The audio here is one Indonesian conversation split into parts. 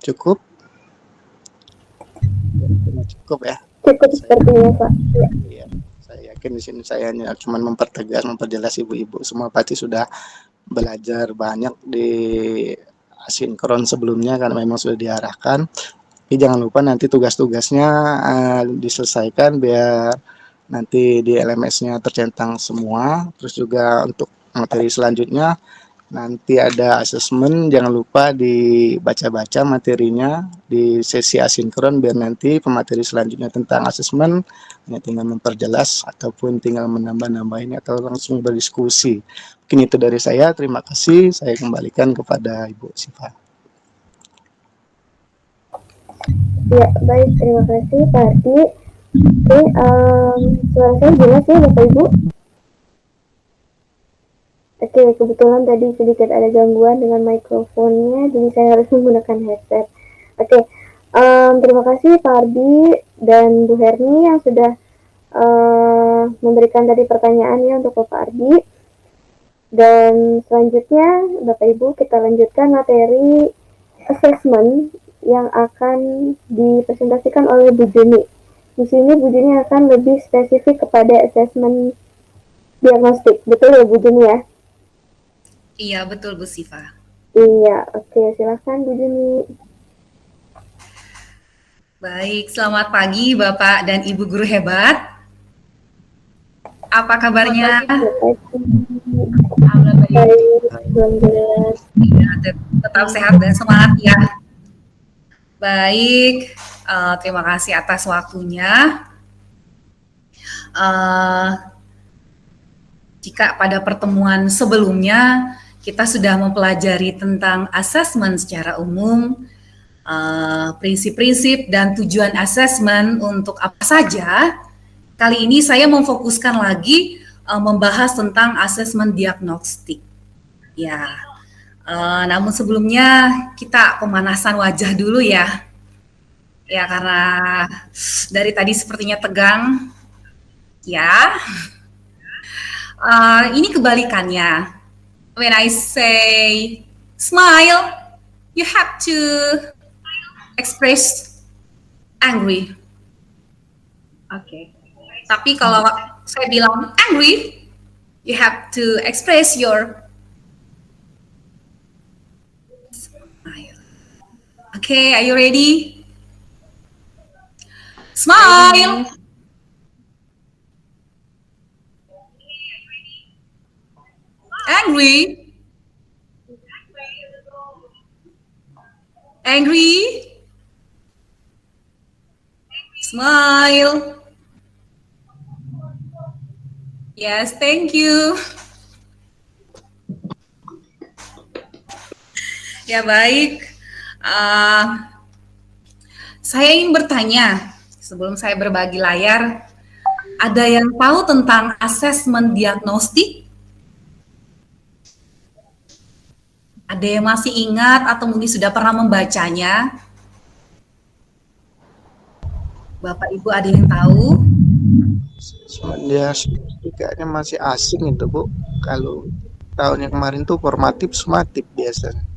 Cukup? Cukup ya? Cukup sepertinya, Pak. Ya. Iya, saya yakin di sini saya hanya cuma memperjelas ibu-ibu semua pasti sudah belajar banyak di asinkron sebelumnya karena memang sudah diarahkan. Tapi jangan lupa nanti tugas-tugasnya diselesaikan biar nanti di LMS-nya tercentang semua. Terus juga untuk materi selanjutnya nanti ada asesmen, jangan lupa dibaca-baca materinya di sesi asinkron biar nanti pemateri selanjutnya tentang asesmen hanya tinggal memperjelas ataupun tinggal menambah-nambahin atau langsung berdiskusi. Mungkin itu dari saya, terima kasih. Saya kembalikan kepada Ibu Siva. Ya, baik, terima kasih Pak Ardi. Oke, suara saya jelas ya Bapak Ibu? Oke, kebetulan tadi sedikit ada gangguan dengan mikrofonnya, jadi saya harus menggunakan headset. Oke, terima kasih Pak Ardi dan Bu Herni yang sudah memberikan tadi pertanyaannya untuk Bapak Ardi. Dan selanjutnya, Bapak Ibu, kita lanjutkan materi assessment yang akan dipresentasikan oleh Bu Juni. Di sini Bu Juni akan lebih spesifik kepada assessment diagnostik. Betul ya Bu Juni ya? Iya, betul Bu Siva. Iya, oke. Silakan Bu Juni. Baik, selamat pagi Bapak dan Ibu guru hebat. Apa kabarnya? Alhamdulillah. Ya, tetap sehat dan semangat ya. Baik, terima kasih atas waktunya. Jika pada pertemuan sebelumnya kita sudah mempelajari tentang asesmen secara umum, prinsip-prinsip dan tujuan asesmen untuk apa saja, kali ini saya memfokuskan lagi membahas tentang asesmen diagnostik. Ya, namun sebelumnya kita pemanasan wajah dulu ya. Ya, karena dari tadi sepertinya tegang. Ya. Ini kebalikannya. When I say smile, you have to express angry. Oke. Tapi kalau saya bilang angry, you have to express your smile. Okay, are you ready? Smile. Angry. Angry. Smile. Yes, thank you. Ya baik. Saya ingin bertanya sebelum saya berbagi layar. Ada yang tahu tentang asesmen diagnostik? Ada yang masih ingat atau mungkin sudah pernah membacanya? Bapak Ibu ada yang tahu? Ya, kayaknya masih asing itu Bu. Kalau tahun yang kemarin tuh formatif sumatif biasanya.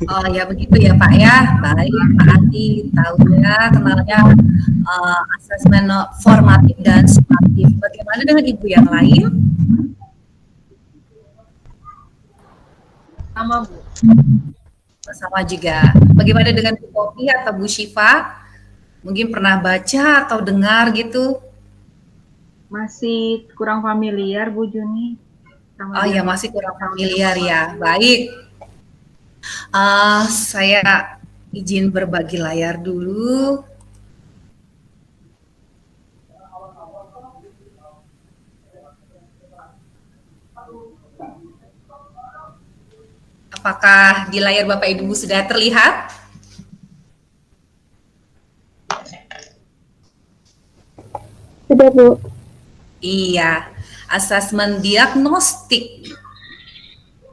Oh ya begitu ya Pak ya. Baik Pak Adi tahunya kenalnya asesmen formatif dan sumatif. Bagaimana dengan Ibu yang lain? Sama Bu. Sama juga. Bagaimana dengan Bu Popi atau Bu Syifa? Mungkin pernah baca atau dengar gitu? Masih kurang familiar Bu Juni. Oh ya masih kurang familiar ya. Baik. Saya izin berbagi layar dulu. Apakah di layar Bapak Ibu sudah terlihat? Sudah Bu. Iya, asesmen diagnostik.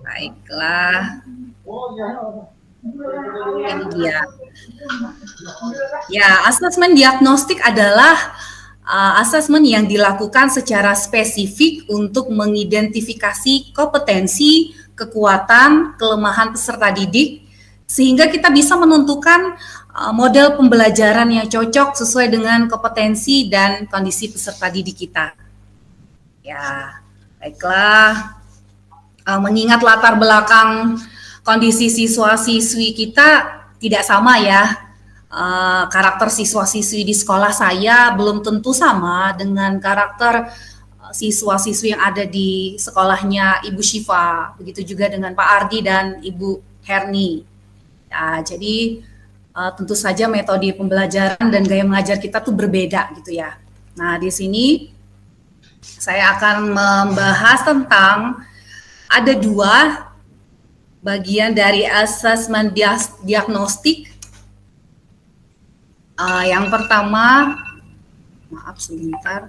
Baiklah. Ini dia. Ya, asesmen diagnostik adalah asesmen yang dilakukan secara spesifik untuk mengidentifikasi kompetensi, kekuatan, kelemahan peserta didik, sehingga kita bisa menentukan model pembelajaran yang cocok sesuai dengan kompetensi dan kondisi peserta didik kita. Ya, baiklah. Mengingat latar belakang kondisi siswa-siswi kita tidak sama ya. Karakter siswa-siswi di sekolah saya belum tentu sama dengan karakter siswa-siswi yang ada di sekolahnya Ibu Syifa. Begitu juga dengan Pak Ardi dan Ibu Herni. Ya, jadi tentu saja metode pembelajaran dan gaya mengajar kita tuh berbeda gitu ya. Nah, di sini saya akan membahas tentang ada 2 bagian dari asesmen diagnostik. Yang pertama, maaf sebentar.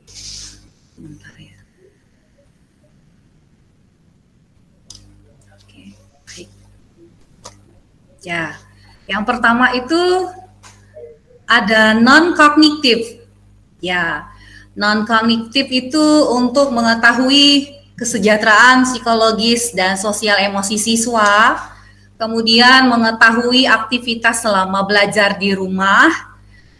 Sebentar ya. Oke, baik. Ya, yang pertama itu ada non-kognitif. Ya, non-kognitif itu untuk mengetahui kesejahteraan psikologis dan sosial emosi siswa, kemudian mengetahui aktivitas selama belajar di rumah,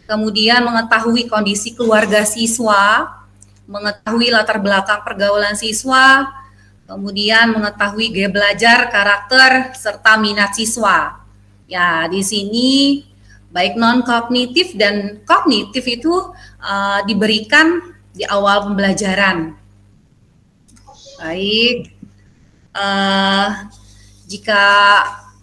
kemudian mengetahui kondisi keluarga siswa, mengetahui latar belakang pergaulan siswa, kemudian mengetahui gaya belajar, karakter, serta minat siswa. Ya, di sini baik non-kognitif dan kognitif itu diberikan di awal pembelajaran. Baik, jika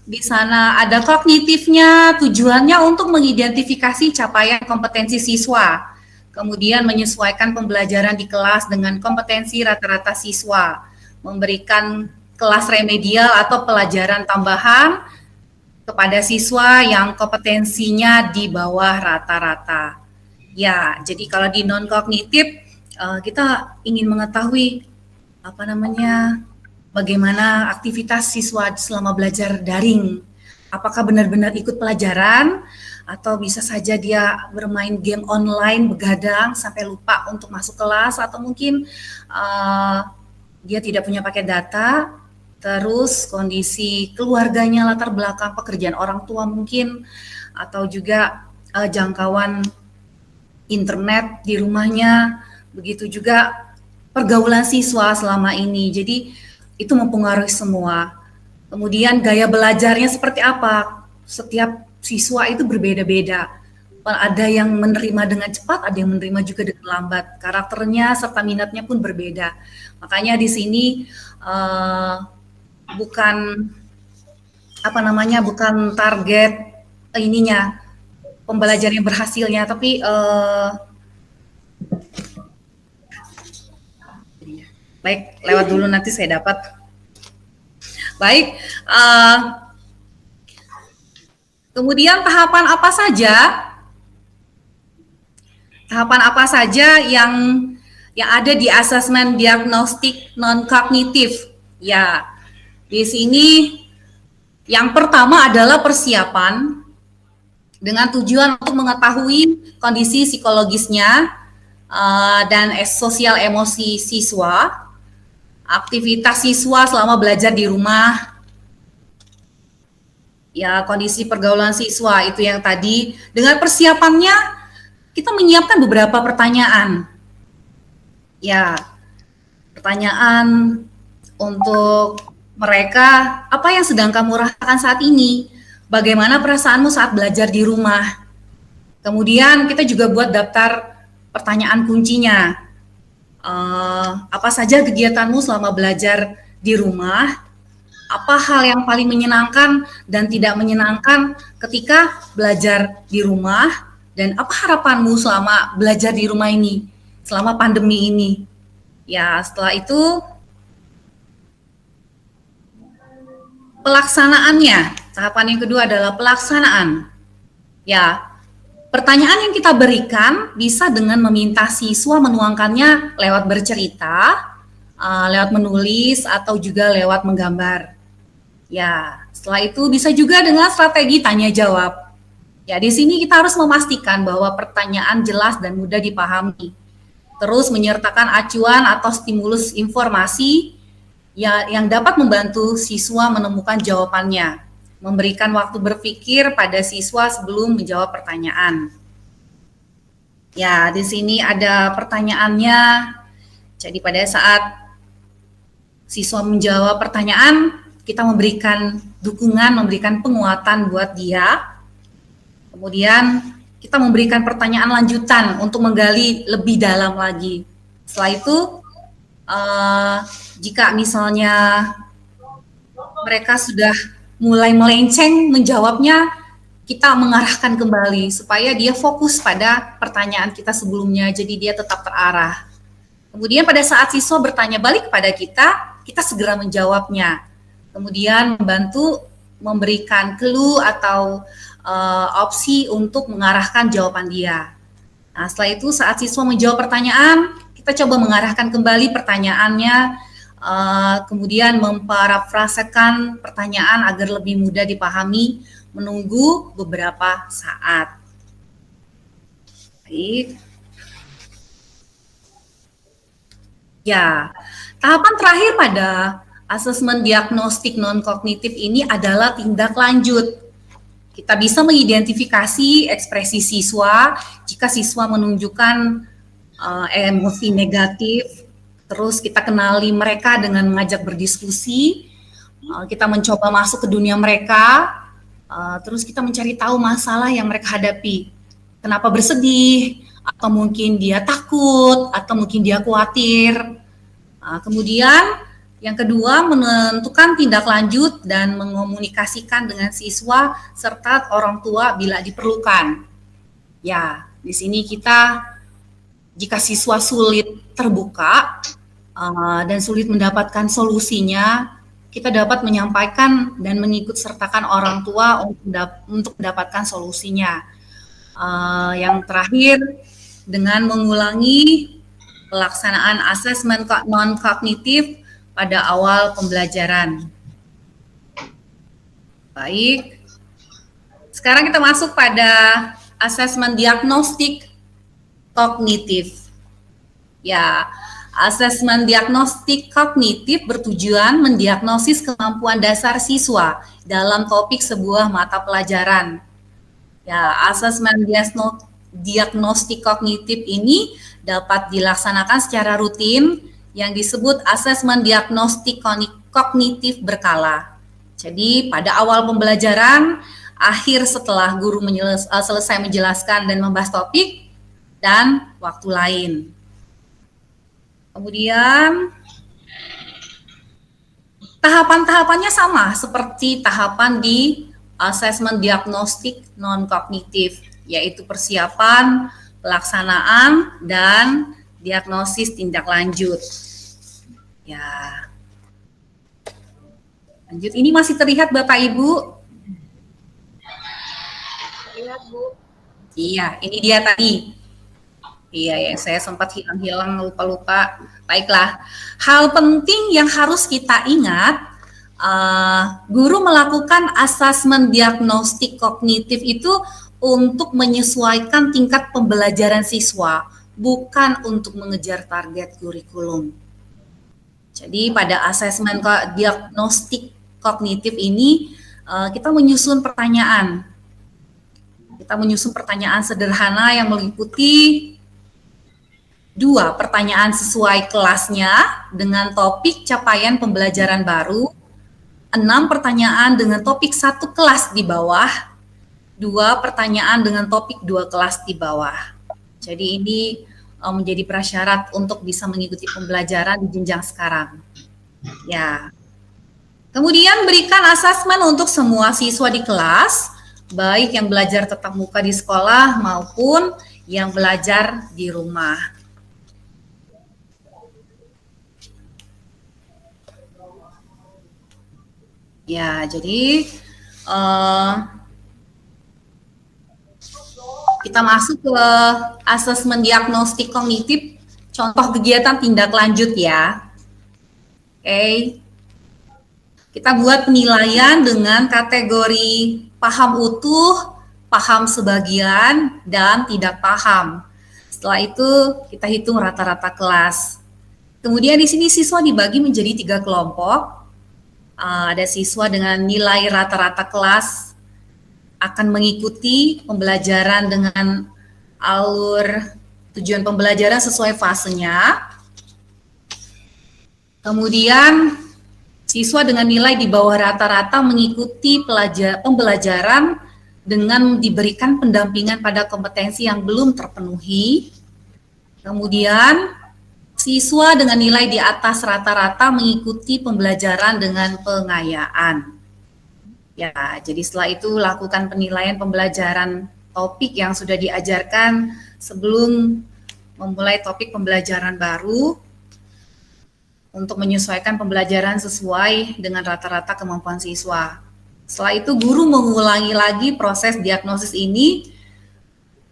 di sana ada kognitifnya, tujuannya untuk mengidentifikasi capaian kompetensi siswa, kemudian menyesuaikan pembelajaran di kelas dengan kompetensi rata-rata siswa, memberikan kelas remedial atau pelajaran tambahan kepada siswa yang kompetensinya di bawah rata-rata. Ya, jadi kalau di non-kognitif kita ingin mengetahui bagaimana aktivitas siswa selama belajar daring. Apakah benar-benar ikut pelajaran atau bisa saja dia bermain game online begadang sampai lupa untuk masuk kelas, atau mungkin dia tidak punya paket data. Terus kondisi keluarganya, latar belakang pekerjaan orang tua mungkin, atau juga jangkauan internet di rumahnya, begitu juga pergaulan siswa selama ini. Jadi itu mempengaruhi semua. Kemudian gaya belajarnya seperti apa? Setiap siswa itu berbeda-beda. Ada yang menerima dengan cepat, ada yang menerima juga dengan lambat. Karakternya serta minatnya pun berbeda. Makanya di sini bukan target pembelajaran yang berhasilnya, tapi baik, lewat dulu nanti saya dapat. Baik, kemudian tahapan apa saja yang ada di asesmen diagnostik non-kognitif? Ya, di sini yang pertama adalah persiapan dengan tujuan untuk mengetahui kondisi psikologisnya dan sosial emosi siswa, aktivitas siswa selama belajar di rumah, ya kondisi pergaulan siswa itu yang tadi. Dengan persiapannya kita menyiapkan beberapa pertanyaan. Ya, pertanyaan untuk mereka, apa yang sedang kamu rasakan saat ini? Bagaimana perasaanmu saat belajar di rumah? Kemudian kita juga buat daftar pertanyaan kuncinya. Apa saja kegiatanmu selama belajar di rumah? Apa hal yang paling menyenangkan dan tidak menyenangkan ketika belajar di rumah? Dan apa harapanmu selama belajar di rumah ini, selama pandemi ini? Ya, setelah itu pelaksanaannya. Tahapan yang kedua adalah pelaksanaan. Ya, pertanyaan yang kita berikan bisa dengan meminta siswa menuangkannya lewat bercerita, lewat menulis, atau juga lewat menggambar. Ya, setelah itu bisa juga dengan strategi tanya jawab. Ya, di sini kita harus memastikan bahwa pertanyaan jelas dan mudah dipahami. Terus menyertakan acuan atau stimulus informasi yang dapat membantu siswa menemukan jawabannya, memberikan waktu berpikir pada siswa sebelum menjawab pertanyaan. Ya, di sini ada pertanyaannya. Jadi pada saat siswa menjawab pertanyaan, kita memberikan dukungan, memberikan penguatan buat dia. Kemudian kita memberikan pertanyaan lanjutan untuk menggali lebih dalam lagi. Setelah itu, jika misalnya mereka sudah mulai melenceng menjawabnya, kita mengarahkan kembali supaya dia fokus pada pertanyaan kita sebelumnya, jadi dia tetap terarah. Kemudian pada saat siswa bertanya balik kepada kita segera menjawabnya. Kemudian membantu memberikan clue atau opsi untuk mengarahkan jawaban dia. Nah, setelah itu saat siswa menjawab pertanyaan, kita coba mengarahkan kembali pertanyaannya, kemudian memparafrasekan pertanyaan agar lebih mudah dipahami, menunggu beberapa saat. Baik. Ya, tahapan terakhir pada asesmen diagnostik non-kognitif ini adalah tindak lanjut. Kita bisa mengidentifikasi ekspresi siswa jika siswa menunjukkan emosi negatif, terus kita kenali mereka dengan mengajak berdiskusi, kita mencoba masuk ke dunia mereka, terus kita mencari tahu masalah yang mereka hadapi. Kenapa bersedih, atau mungkin dia takut, atau mungkin dia khawatir. Kemudian yang kedua, menentukan tindak lanjut dan mengomunikasikan dengan siswa serta orang tua bila diperlukan. Ya, di sini kita, jika siswa sulit terbuka dan sulit mendapatkan solusinya, kita dapat menyampaikan dan mengikut sertakan orang tua untuk mendapatkan solusinya. Yang terakhir, dengan mengulangi pelaksanaan asesmen non-kognitif pada awal pembelajaran. Baik, sekarang kita masuk pada asesmen diagnostik kognitif. Ya, asesmen diagnostik kognitif bertujuan mendiagnosis kemampuan dasar siswa dalam topik sebuah mata pelajaran. Ya, asesmen diagnostik kognitif ini dapat dilaksanakan secara rutin yang disebut asesmen diagnostik kognitif berkala. Jadi pada awal pembelajaran, akhir setelah guru selesai menjelaskan dan membahas topik, dan waktu lain. Kemudian tahapan-tahapannya sama seperti tahapan di asesmen diagnostik non-kognitif, yaitu persiapan, pelaksanaan, dan diagnosis tindak lanjut. Ya. Lanjut, ini masih terlihat Bapak Ibu? Terlihat, Bu. Iya, ini dia tadi. Iya, ya, saya sempat hilang-hilang, lupa-lupa. Baiklah, hal penting yang harus kita ingat, guru melakukan asesmen diagnostik kognitif itu untuk menyesuaikan tingkat pembelajaran siswa, bukan untuk mengejar target kurikulum. Jadi pada asesmen diagnostik kognitif ini, kita menyusun pertanyaan. Kita menyusun pertanyaan sederhana yang meliputi 2 pertanyaan sesuai kelasnya dengan topik capaian pembelajaran baru, 6 pertanyaan dengan topik 1 kelas di bawah, 2 pertanyaan dengan topik 2 kelas di bawah. Jadi ini menjadi prasyarat untuk bisa mengikuti pembelajaran di jenjang sekarang. Ya. Kemudian berikan asesmen untuk semua siswa di kelas, baik yang belajar tatap muka di sekolah maupun yang belajar di rumah. Ya, jadi kita masuk ke asesmen diagnostik kognitif, contoh kegiatan tindak lanjut ya. Oke. Kita buat penilaian dengan kategori paham utuh, paham sebagian, dan tidak paham. Setelah itu kita hitung rata-rata kelas. Kemudian di sini siswa dibagi menjadi 3 kelompok. Ada siswa dengan nilai rata-rata kelas akan mengikuti pembelajaran dengan alur tujuan pembelajaran sesuai fasenya. Kemudian siswa dengan nilai di bawah rata-rata mengikuti pembelajaran dengan diberikan pendampingan pada kompetensi yang belum terpenuhi. Kemudian siswa dengan nilai di atas rata-rata mengikuti pembelajaran dengan pengayaan. Ya, jadi setelah itu lakukan penilaian pembelajaran topik yang sudah diajarkan sebelum memulai topik pembelajaran baru untuk menyesuaikan pembelajaran sesuai dengan rata-rata kemampuan siswa. Setelah itu guru mengulangi lagi proses diagnosis ini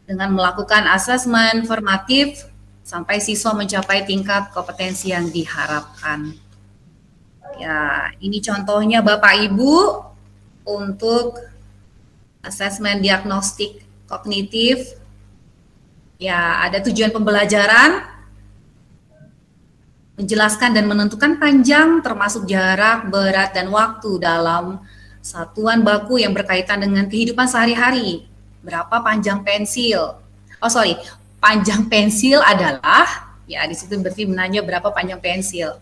dengan melakukan asesmen formatif sampai siswa mencapai tingkat kompetensi yang diharapkan. Ya, ini contohnya Bapak Ibu untuk asesmen diagnostik kognitif. Ya, ada tujuan pembelajaran, menjelaskan dan menentukan panjang termasuk jarak, berat, dan waktu dalam satuan baku yang berkaitan dengan kehidupan sehari-hari. Berapa panjang pensil? Panjang pensil adalah, ya di situ berarti menanya berapa panjang pensil.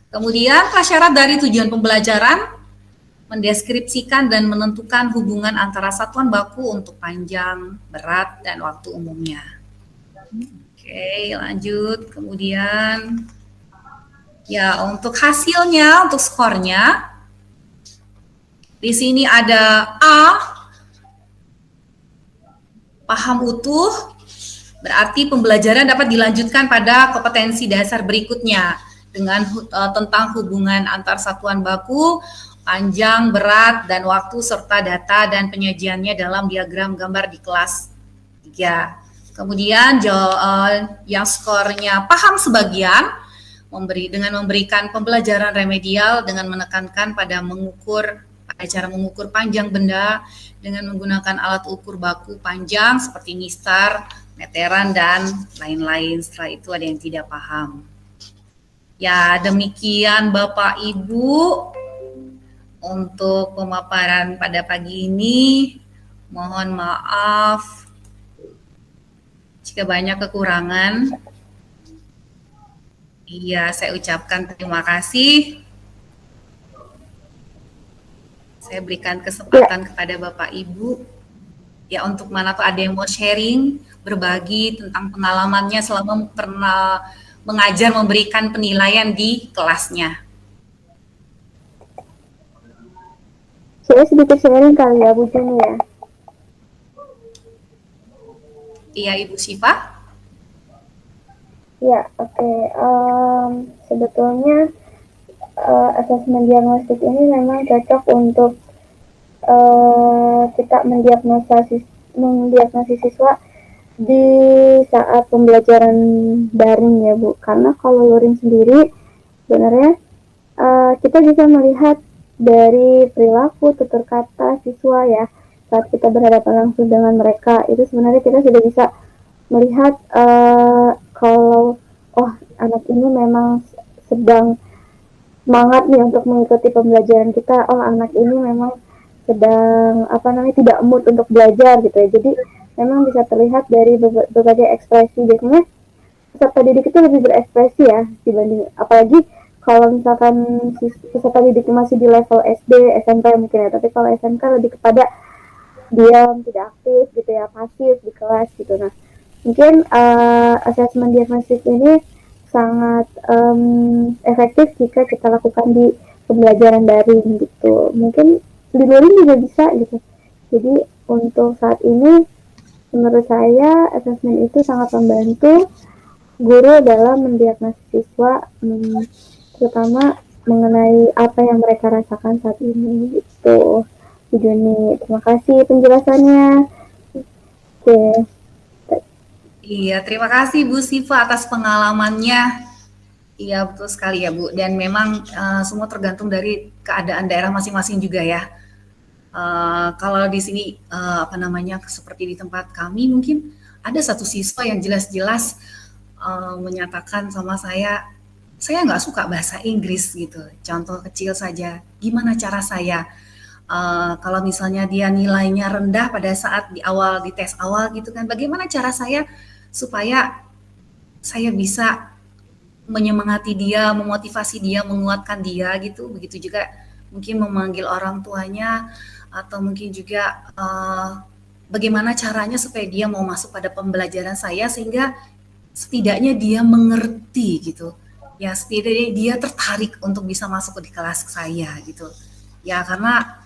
Kemudian prasyarat dari tujuan pembelajaran, mendeskripsikan dan menentukan hubungan antara satuan baku untuk panjang, berat, dan waktu umumnya. Oke, lanjut. Kemudian, ya untuk hasilnya, untuk skornya, di sini ada A, paham utuh, berarti pembelajaran dapat dilanjutkan pada kompetensi dasar berikutnya dengan tentang hubungan antar satuan baku, panjang, berat, dan waktu, serta data dan penyajiannya dalam diagram gambar di kelas 3. Kemudian yang skornya paham sebagian, dengan memberikan pembelajaran remedial dengan menekankan pada cara mengukur panjang benda dengan menggunakan alat ukur baku panjang seperti mistar, meteran, dan lain-lain. Setelah itu ada yang tidak paham. Ya, demikian Bapak Ibu untuk pemaparan pada pagi ini. Mohon maaf jika banyak kekurangan. Iya, saya ucapkan terima kasih. Saya berikan kesempatan kepada Bapak Ibu. Ya, untuk mana tuh ada yang mau sharing, berbagi tentang pengalamannya selama pernah mengajar, memberikan penilaian di kelasnya. Saya sedikit sharing kali ya Bu Juni ya. Iya, Ibu Syifa. Ya, oke. Sebetulnya asesmen diagnostik ini memang cocok untuk kita mendiagnosis siswa di saat pembelajaran daring ya Bu. Karena kalau luring sendiri sebenarnya kita bisa melihat dari perilaku, tutur kata siswa ya saat kita berhadapan langsung dengan mereka. Itu sebenarnya kita sudah bisa melihat kalau anak ini memang sedang semangat nih untuk mengikuti pembelajaran kita. Anak ini memang sedang tidak mood untuk belajar gitu ya. Jadi memang bisa terlihat dari berbagai ekspresi. Biasanya peserta didik itu lebih berekspresi ya dibanding, apalagi kalau misalkan peserta didik masih di level SD, SMP mungkin ya. Tapi kalau SMK lebih kepada diam, tidak aktif gitu ya, pasif di kelas gitu. Nah, mungkin asesmen diagnostik ini sangat efektif jika kita lakukan di pembelajaran daring gitu. Mungkin di luring juga bisa gitu. Jadi untuk saat ini menurut saya asesmen itu sangat membantu guru dalam mendiagnosis siswa, terutama mengenai apa yang mereka rasakan saat ini gitu. Bu Juni, terima kasih penjelasannya. Oke. Iya, terima kasih Bu Syifa atas pengalamannya. Iya, betul sekali ya Bu. Dan memang semua tergantung dari keadaan daerah masing-masing juga ya. Kalau di sini seperti di tempat kami mungkin ada satu siswa yang jelas-jelas menyatakan sama saya saya nggak suka bahasa Inggris gitu. Contoh kecil saja, gimana cara saya kalau misalnya dia nilainya rendah pada saat di awal di tes awal gitu kan, bagaimana cara saya supaya saya bisa menyemangati dia, memotivasi dia, menguatkan dia gitu. Begitu juga mungkin memanggil orang tuanya atau mungkin juga bagaimana caranya supaya dia mau masuk pada pembelajaran saya sehingga setidaknya dia mengerti gitu. Ya setidaknya dia tertarik untuk bisa masuk di kelas saya gitu. Ya karena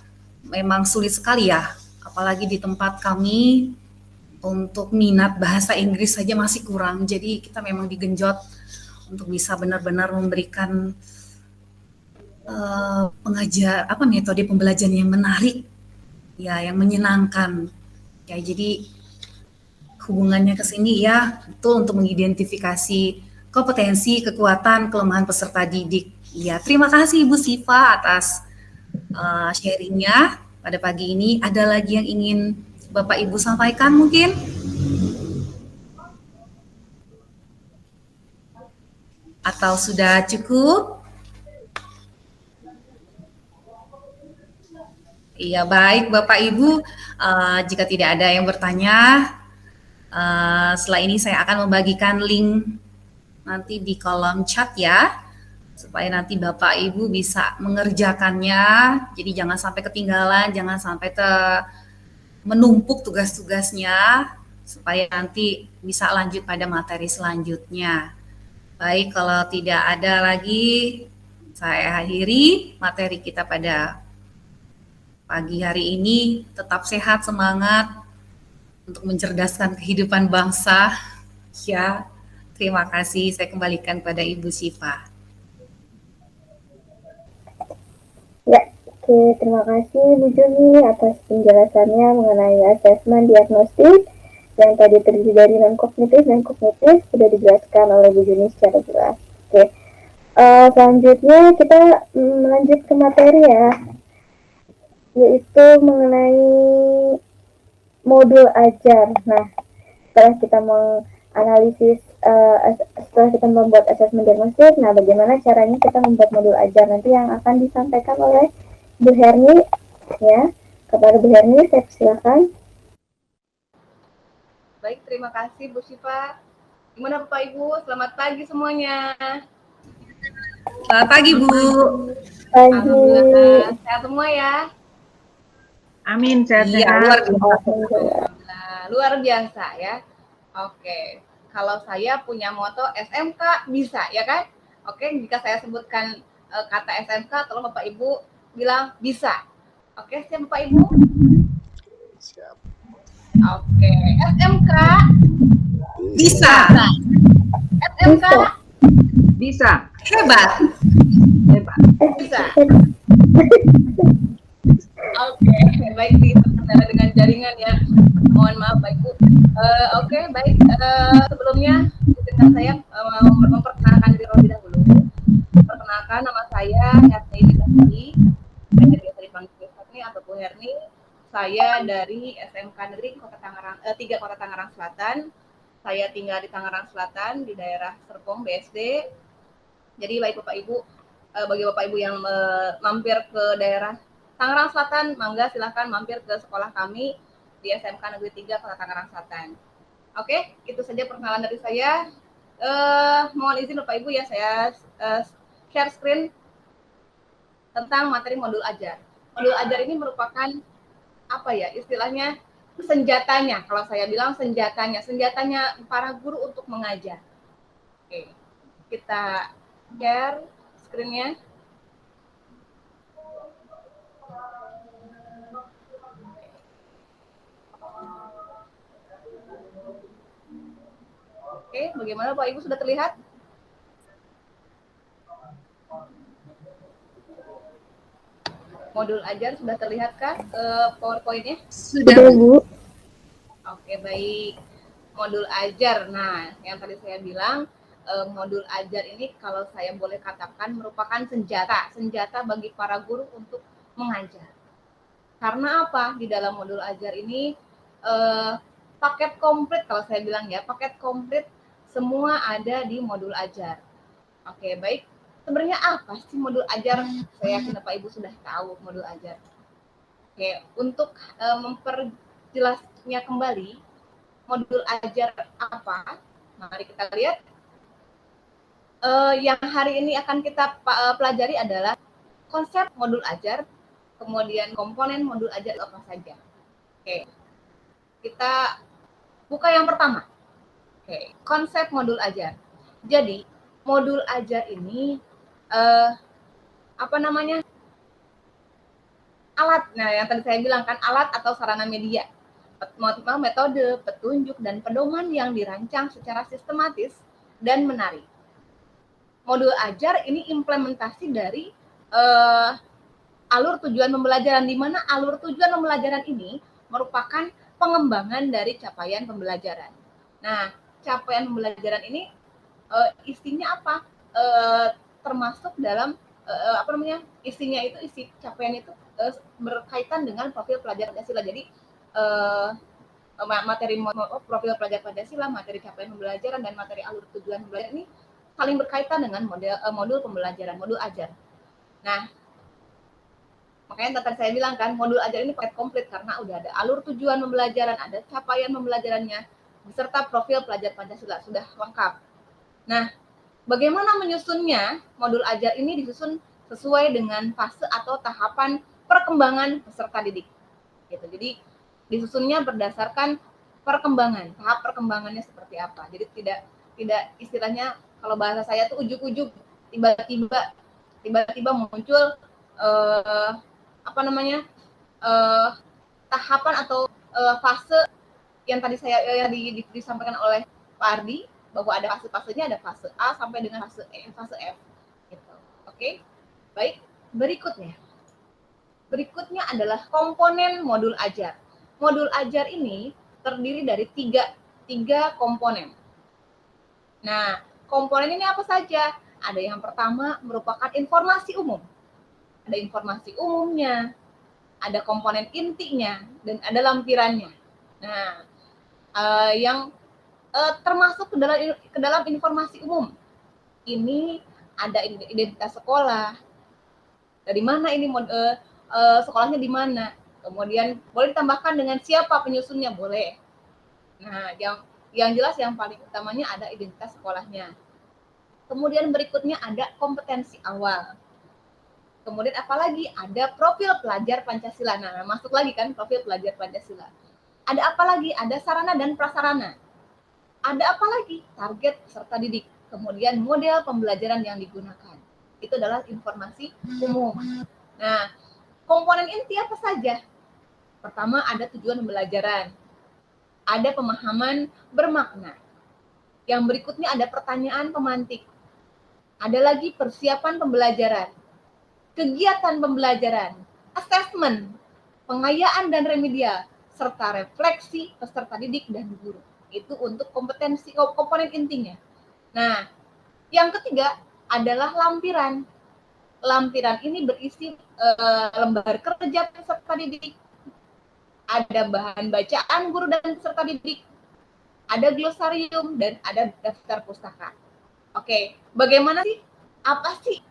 memang sulit sekali ya, apalagi di tempat kami untuk minat bahasa Inggris saja masih kurang. Jadi kita memang digenjot untuk bisa benar-benar memberikan metode pembelajaran yang menarik, ya, yang menyenangkan. Ya, jadi hubungannya ke sini ya betul untuk mengidentifikasi kompetensi, kekuatan, kelemahan peserta didik. Ya, terima kasih Ibu Siva atas sharingnya pada pagi ini. Ada lagi yang ingin Bapak Ibu sampaikan mungkin? Atau sudah cukup? Iya, baik Bapak Ibu, jika tidak ada yang bertanya, setelah ini saya akan membagikan link nanti di kolom chat ya, supaya nanti Bapak Ibu bisa mengerjakannya, jadi jangan sampai ketinggalan, jangan sampai menumpuk tugas-tugasnya, supaya nanti bisa lanjut pada materi selanjutnya. Baik, kalau tidak ada lagi, saya akhiri materi kita pada pagi hari ini. Tetap sehat, semangat untuk mencerdaskan kehidupan bangsa. Ya, terima kasih. Saya kembalikan pada Ibu Siva. Ya, oke, terima kasih Bu Juni atas penjelasannya mengenai asesmen diagnostik yang tadi terdiri dari non-kognitif dan kognitif sudah dijelaskan oleh Bu Juni secara jelas. Oke, selanjutnya kita melanjut ke materi ya, yaitu mengenai modul ajar. Nah, setelah kita menganalisis, setelah kita membuat asesmen diagnostik, nah bagaimana caranya kita membuat modul ajar nanti yang akan disampaikan oleh Bu Herni, ya. Kepada Bu Herni, saya persilakan. Baik, terima kasih Bu Siva. Gimana Bapak Ibu? Selamat pagi semuanya. Selamat pagi Bu. Pagi. Alhamdulillah sehat semua ya. Amin, Iya, sehat-sehat. Luar biasa ya. Oke, kalau saya punya moto SMK bisa ya kan? Oke, jika saya sebutkan kata SMK, tolong Bapak Ibu bilang bisa. Oke, siap Bapak Ibu? Siap. Oke, SMK Bisa. SMK Bisa. Hebat. Hebat. bisa. Oke, baik terkendala dengan jaringan ya. Mohon maaf Bapak Ibu. Oke, baik. Sebelumnya izinkan saya memperkenalkan diri terlebih dahulu. Perkenalkan, nama saya Herni Dinasti. Saya biasa dipanggil Herni atau Bu Herni. Saya dari SMK Negeri Kota Tangerang, 3 Kota Tangerang Selatan. Saya tinggal di Tangerang Selatan di daerah Serpong BSD. Jadi baik Bapak Ibu, bagi Bapak Ibu yang mampir ke daerah Tangerang Selatan, mangga silahkan mampir ke sekolah kami di SMK Negeri 3 Kota Tangerang Selatan. Oke, itu saja perkenalan dari saya. Mohon izin Bapak Ibu ya, saya share screen tentang materi modul ajar. Modul ajar ini merupakan apa ya istilahnya senjatanya, kalau saya bilang senjatanya para guru untuk mengajar. Oke, kita share screen-nya. Oke, bagaimana Pak Ibu sudah terlihat? Modul ajar sudah terlihatkah PowerPoint-nya? Sudah Bu. Oke, baik. Modul ajar. Nah, yang tadi saya bilang modul ajar ini kalau saya boleh katakan merupakan senjata bagi para guru untuk mengajar. Karena apa? Di dalam modul ajar ini paket komplit kalau saya bilang ya, paket komplit semua ada di modul ajar. Oke, baik. Sebenarnya apa sih modul ajar? Saya yakin Bapak Ibu sudah tahu modul ajar. Oke, untuk memperjelasnya kembali, modul ajar apa? Mari kita lihat. Yang hari ini akan kita pelajari adalah konsep modul ajar, kemudian komponen modul ajar apa saja. Oke, kita buka yang pertama. Oke, konsep modul ajar. Jadi, modul ajar ini alat. Nah, yang tadi saya bilang kan alat atau sarana media, metode, petunjuk, dan pedoman yang dirancang secara sistematis dan menarik. Modul ajar ini implementasi dari alur tujuan pembelajaran, di mana alur tujuan pembelajaran ini merupakan pengembangan dari capaian pembelajaran. Nah, capaian pembelajaran ini isinya apa? Termasuk dalam isinya itu, isi capaian itu berkaitan dengan profil pelajar Pancasila. Jadi materi profil pelajar Pancasila, materi capaian pembelajaran, dan materi alur tujuan pembelajaran ini saling berkaitan dengan modul pembelajaran, modul ajar. Nah, makanya tadi saya bilang kan, modul ajar ini paket komplit karena udah ada alur tujuan pembelajaran, ada capaian pembelajarannya, beserta profil pelajar Pancasila, sudah lengkap. Nah, bagaimana menyusunnya? Modul ajar ini disusun sesuai dengan fase atau tahapan perkembangan peserta didik. Gitu. Jadi disusunnya berdasarkan perkembangan, tahap perkembangannya seperti apa. Jadi tidak istilahnya, kalau bahasa saya tuh ujuk-ujuk tiba-tiba muncul tahapan atau fase yang tadi saya disampaikan oleh Pak Ardi, bahwa ada fase-fasenya, ada fase A sampai dengan fase F gitu. Oke. Baik, berikutnya adalah komponen modul ajar. Modul ajar ini terdiri dari tiga komponen. Nah, komponen ini apa saja? Ada yang pertama merupakan informasi umum. Ada informasi umumnya, ada komponen intinya, dan ada lampirannya. Nah, yang termasuk ke dalam informasi umum ini ada identitas sekolah, dari mana ini sekolahnya di mana, kemudian boleh ditambahkan dengan siapa penyusunnya, boleh. Nah, yang jelas yang paling utamanya ada identitas sekolahnya. Kemudian berikutnya ada kompetensi awal. Kemudian apalagi ada profil pelajar Pancasila. Nah, masuk lagi kan profil pelajar Pancasila. Ada apa lagi? Ada sarana dan prasarana. Ada apa lagi? Target peserta didik. Kemudian model pembelajaran yang digunakan. Itu adalah informasi umum. Nah, komponen inti apa saja? Pertama ada tujuan pembelajaran. Ada pemahaman bermakna. Yang berikutnya ada pertanyaan pemantik. Ada lagi persiapan pembelajaran, kegiatan pembelajaran, assessment, pengayaan dan remedial, serta refleksi peserta didik dan guru. Itu untuk kompetensi komponen intinya. Nah, yang ketiga adalah lampiran. Lampiran ini berisi lembar kerja peserta didik, ada bahan bacaan guru dan peserta didik, ada glosarium, dan ada daftar pustaka. Oke, bagaimana sih? Apa sih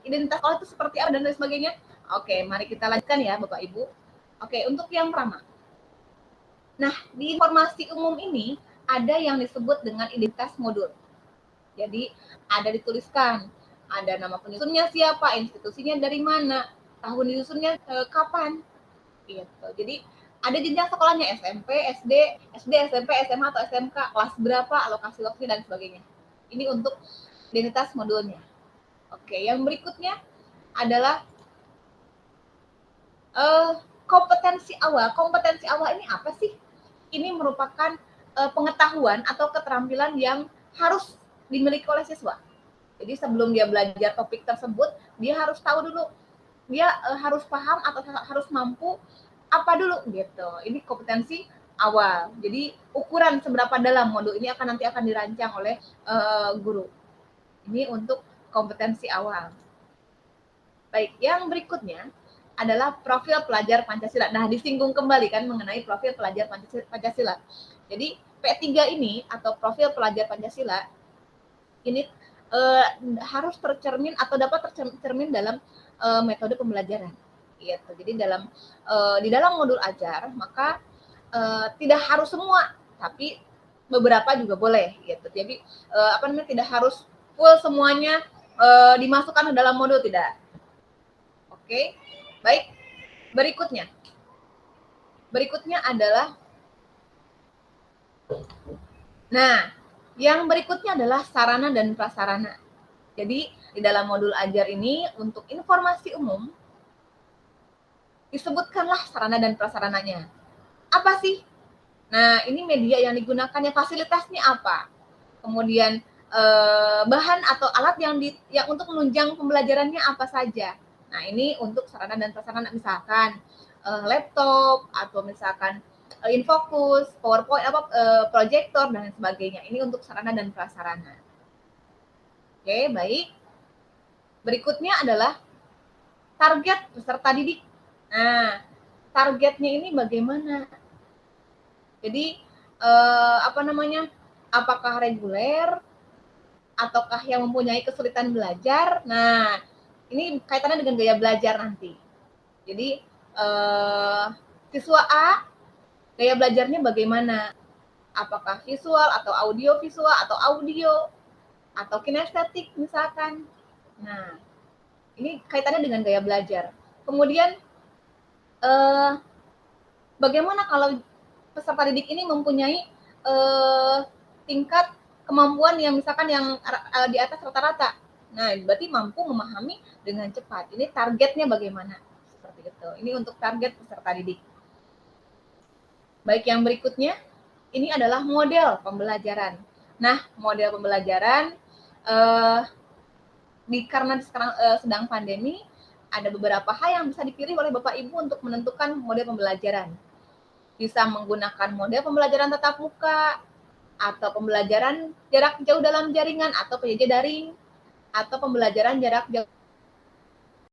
identitas sekolah itu seperti apa dan lain sebagainya? Oke, mari kita lanjutkan ya Bapak Ibu. Oke, untuk yang pertama. Nah, di informasi umum ini ada yang disebut dengan identitas modul. Jadi, ada dituliskan, ada nama penyusunnya siapa, institusinya dari mana, tahun disusunnya kapan. Gitu. Jadi, ada jenjang sekolahnya SMP, SD, SMP, SMA atau SMK, kelas berapa, alokasi waktunya dan sebagainya. Ini untuk identitas modulnya. Oke, yang berikutnya adalah kompetensi awal. Kompetensi awal ini apa sih? Ini merupakan pengetahuan atau keterampilan yang harus dimiliki oleh siswa. Jadi sebelum dia belajar topik tersebut, dia harus tahu dulu, dia harus paham atau harus mampu apa dulu gitu. Ini kompetensi awal. Jadi ukuran seberapa dalam modul ini nanti akan dirancang oleh guru. Ini untuk kompetensi awal. Baik, yang berikutnya adalah profil pelajar Pancasila. Nah, disinggung kembali kan mengenai profil pelajar Pancasila. Jadi P3 ini atau profil pelajar Pancasila ini harus tercermin atau dapat tercermin dalam metode pembelajaran. Gitu. Jadi di dalam modul ajar maka tidak harus semua, tapi beberapa juga boleh. Gitu. Jadi tidak harus full semuanya dimasukkan ke dalam modul, tidak. Oke, baik. Berikutnya adalah, nah, yang berikutnya adalah sarana dan prasarana. Jadi, di dalam modul ajar ini, untuk informasi umum, disebutkanlah sarana dan prasarananya. Apa sih? Nah, ini media yang digunakannya, fasilitasnya apa? Kemudian, bahan atau alat yang untuk menunjang pembelajarannya apa saja. Nah, ini untuk sarana dan prasarana, misalkan laptop, atau misalkan infocus, PowerPoint, proyektor, dan sebagainya. Ini untuk sarana dan prasarana. Oke, baik. Berikutnya adalah target peserta didik. Nah, targetnya ini bagaimana? Jadi, apakah reguler, ataukah yang mempunyai kesulitan belajar? Nah, ini kaitannya dengan gaya belajar nanti. Jadi, siswa A, gaya belajarnya bagaimana? Apakah visual, atau audio visual, atau audio, atau kinestetik misalkan. Nah, ini kaitannya dengan gaya belajar. Kemudian, bagaimana kalau peserta didik ini mempunyai tingkat kemampuan yang misalkan yang di atas rata-rata. Nah, berarti mampu memahami dengan cepat. Ini targetnya bagaimana? Seperti itu. Ini untuk target peserta didik. Baik, yang berikutnya, ini adalah model pembelajaran. Nah, model pembelajaran, karena sekarang sedang pandemi, ada beberapa hal yang bisa dipilih oleh Bapak Ibu untuk menentukan model pembelajaran. Bisa menggunakan model pembelajaran tatap muka, atau pembelajaran jarak jauh dalam jaringan, atau PJJ daring, atau pembelajaran jarak jauh